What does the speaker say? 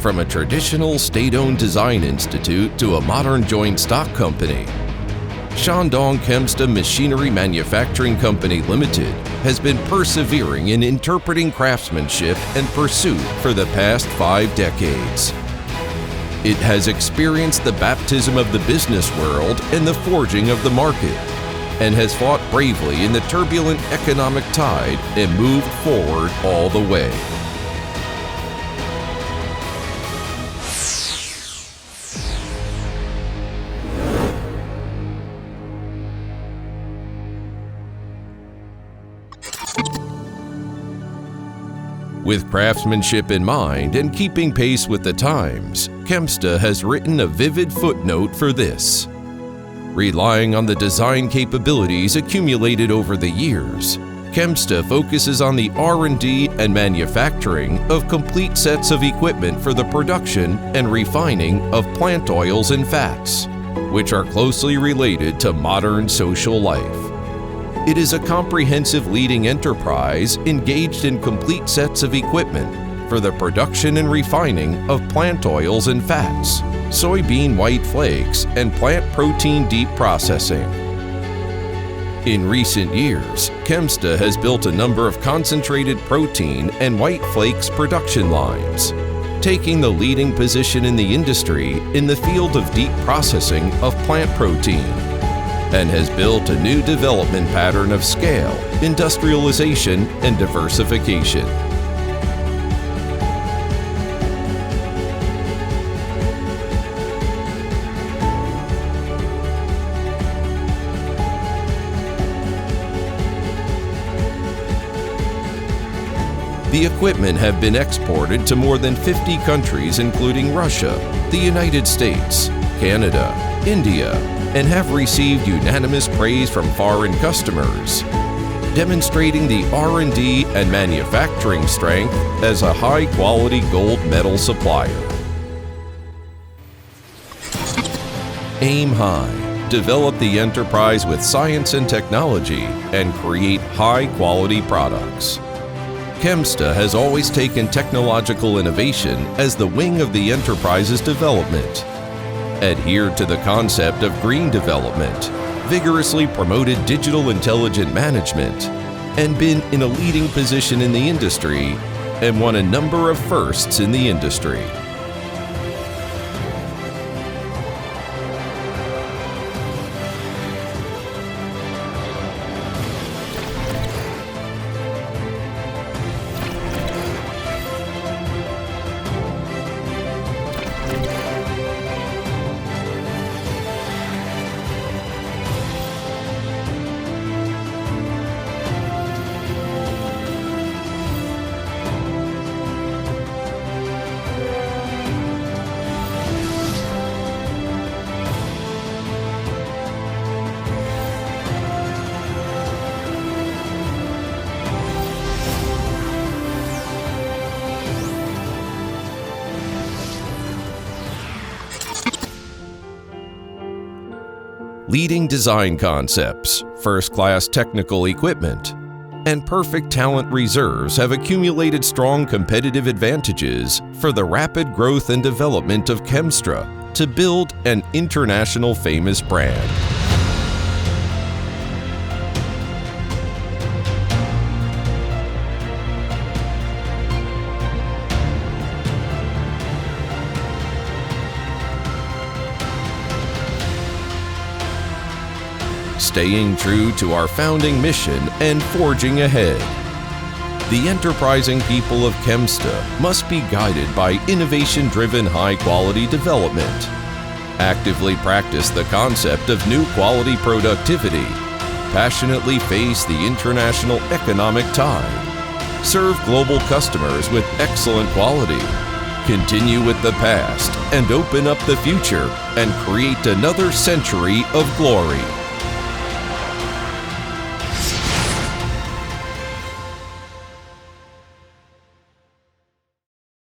From a traditional state-owned design institute to a modern joint stock company, Shandong Chemsta Machinery Manufacturing Company Limited has been persevering in interpreting craftsmanship and pursuit for the past 5 decades. It has experienced the baptism of the business world and the forging of the market, and has fought bravely in the turbulent economic tide and moved forward all the way. With craftsmanship in mind and keeping pace with the times, Chemsta has written a vivid footnote for this. Relying on the design capabilities accumulated over the years, Chemsta focuses on the R&D and manufacturing of complete sets of equipment for the production and refining of plant oils and fats, which are closely related to modern social life. It is a comprehensive leading enterprise engaged in complete sets of equipment for the production and refining of plant oils and fats, soybean white flakes, and plant protein deep processing. In recent years, Chemsta has built a number of concentrated protein and white flakes production lines, taking the leading position in the industry in the field of deep processing of plant protein, and has built a new development pattern of scale, industrialization, and diversification. The equipment have been exported to more than 50 countries including Russia, the United States, Canada, India, and have received unanimous praise from foreign customers, demonstrating the R&D and manufacturing strength as a high-quality gold medal supplier. Aim high, develop the enterprise with science and technology, and create high-quality products. Chemsta has always taken technological innovation as the wing of the enterprise's development, adhered to the concept of green development, vigorously promoted digital intelligent management, and been in a leading position in the industry and won a number of firsts in the industry. Leading design concepts, first-class technical equipment, and perfect talent reserves have accumulated strong competitive advantages for the rapid growth and development of Chemsta to build an international famous brand. Staying true to our founding mission and forging ahead. The enterprising people of Chemsta must be guided by innovation-driven high-quality development, actively practice the concept of new quality productivity, passionately face the international economic tide, serve global customers with excellent quality, continue with the past and open up the future and create another century of glory.